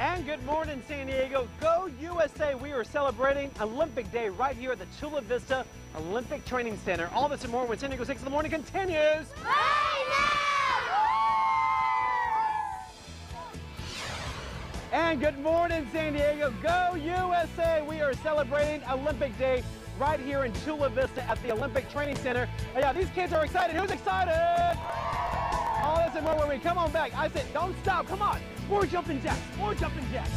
And good morning, San Diego. Go USA! We are celebrating Olympic Day right here at the Chula Vista Olympic Training Center. All this and more when San Diego 6 in the morning continues. Right now! And good morning, San Diego. Go USA! We are celebrating Olympic Day right here in Chula Vista at the Olympic Training Center. Oh, yeah, these kids are excited. Who's excited? All this and more when we come on back. I said, don't stop. Come on. More jumping jacks. More jumping jacks.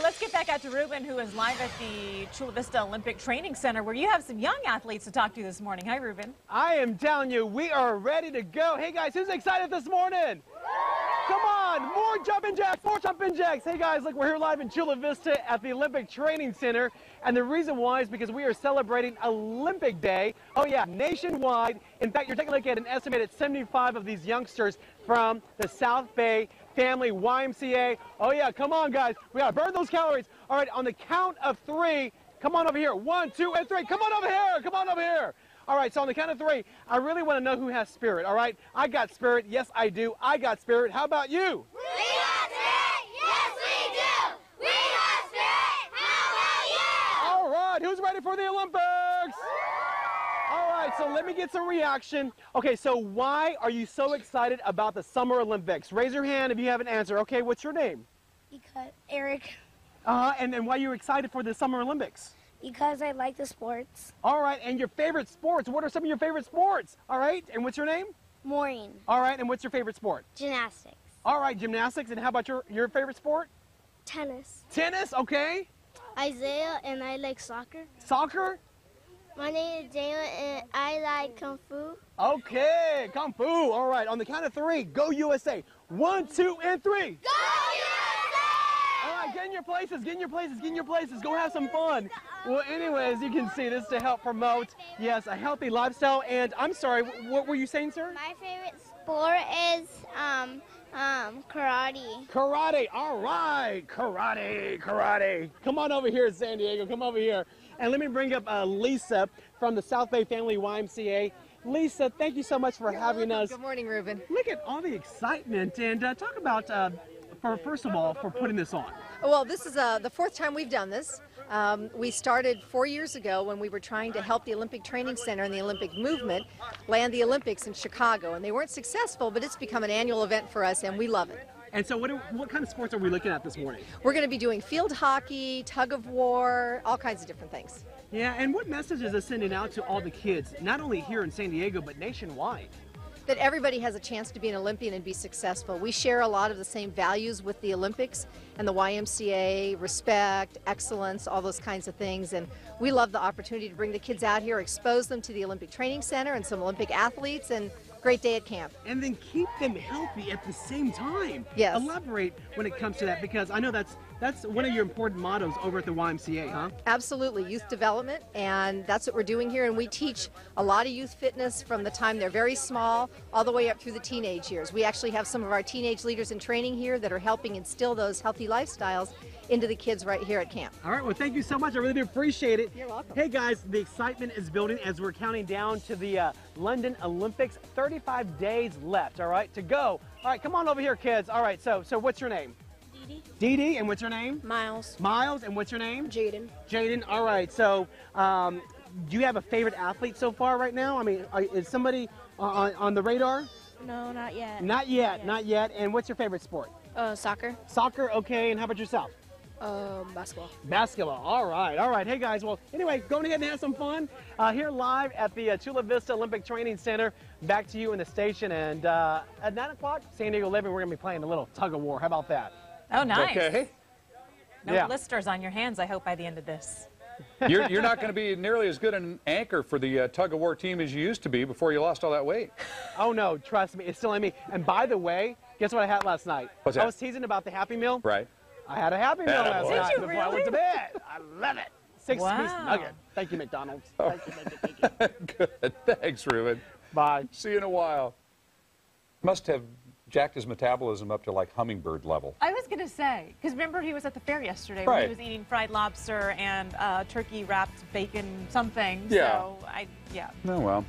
Let's get back out to Ruben, who is live at the Chula Vista Olympic Training Center, where you have some young athletes to talk to this morning. Hi, Ruben. I am telling you, we are ready to go. Hey, guys, who's excited this morning? Come on, more jumping jacks, more jumping jacks. Hey, guys, look, we're here live in Chula Vista at the Olympic Training Center. And the reason why is because we are celebrating Olympic Day. Oh, yeah, nationwide. In fact, you're taking a look at an estimated 75 of these youngsters from the South Bay Family YMCA. Oh, yeah, come on, guys. We got to burn those calories. All right, on the count of three, come on over here. 1, 2, and 3. Come on over here. Come on over here. All right, so on the count of three, I really want to know who has spirit, all right? I got spirit. Yes, I do. I got spirit. How about you? We got spirit! Yes, we do! We got spirit! How about you? All right, who's ready for the Olympics? All right, so let me get some reaction. Okay, so why are you so excited about the Summer Olympics? Raise your hand if you have an answer. Okay, what's your name? Because Eric. And then why are you excited for the Summer Olympics? Because I like the sports. All right, and your favorite sports. What are some of your favorite sports? All right, and what's your name? Maureen. All right, and what's your favorite sport? Gymnastics. All right, gymnastics. And how about your favorite sport? Tennis. Tennis, okay. Isaiah, and I like soccer. Soccer? My name is Jayla, and I like Kung Fu. Okay, Kung Fu. All right, on the count of three, go USA. 1, 2, and 3. Go USA! All right, get in your places, get in your places, get in your places. Go have some fun. Well, anyways, you can see this to help promote, yes, a healthy lifestyle. And I'm sorry, what were you saying, sir? My favorite sport is karate. Karate. All right, karate, karate. Come on over here, San Diego. Come over here. And let me bring up Lisa from the South Bay Family YMCA. Lisa, thank you so much for having us. Good morning, Ruben. Look at all the excitement, and talk about, first of all, for putting this on. Well, this is the fourth time we've done this. We started 4 years ago when we were trying to help the Olympic Training Center and the Olympic movement land the Olympics in Chicago, and they weren't successful, but it's become an annual event for us, and we love it. And so what kind of sports are we looking at this morning? We're going to be doing field hockey, tug of war, all kinds of different things. Yeah, and what message is this sending out to all the kids, not only here in San Diego, but nationwide? That everybody has a chance to be an Olympian and be successful. We share a lot of the same values with the Olympics and the YMCA, respect, excellence, all those kinds of things. And we love the opportunity to bring the kids out here, expose them to the Olympic Training Center and some Olympic athletes, and great day at camp. And then keep them healthy at the same time. Yes. Elaborate when it comes to that, because I know that's one of your important mottos over at the YMCA, huh? Absolutely, youth development, and that's what we're doing here. And we teach a lot of youth fitness from the time they're very small all the way up through the teenage years. We actually have some of our teenage leaders in training here that are helping instill those healthy lifestyles into the kids right here at camp. All right, well, thank you so much. I really do appreciate it. You're welcome. Hey, guys, the excitement is building as we're counting down to the London Olympics. 35 days left, all right, to go. All right, come on over here, kids. All right, so what's your name? Dee Dee, and what's your name? Miles. Miles, and what's your name? Jaden. Jaden, all right, so do you have a favorite athlete so far right now? I mean, is somebody on the radar? No, not yet. Not yet, not yet. And what's your favorite sport? Soccer. Soccer, okay, and how about yourself? Basketball. Basketball, all right, all right. Hey, guys, well, anyway, go ahead and have some fun here live at the Chula Vista Olympic Training Center. Back to you in the station, and at 9 o'clock, San Diego Living, we're going to be playing a little tug of war. How about that? Oh, nice. Okay. No blisters on your hands, I hope, by the end of this. You're not going to be nearly as good an anchor for the tug of war team as you used to be before you lost all that weight. Oh, no, trust me, it's still in me. And by the way, guess what I had last night? What's that? I was teasing about the Happy Meal. Right. I had a Happy Meal last Did night you before I went to bed. I love it. 6-piece Wow. nugget. Thank you, McDonald's. Thank you, thank you. Good. Thanks, Ruben. Bye. See you in a while. Must have jacked his metabolism up to like hummingbird level. I was going to say, because remember he was at the fair yesterday Right. when he was eating fried lobster and turkey wrapped bacon something. Yeah. So, yeah. Oh, well.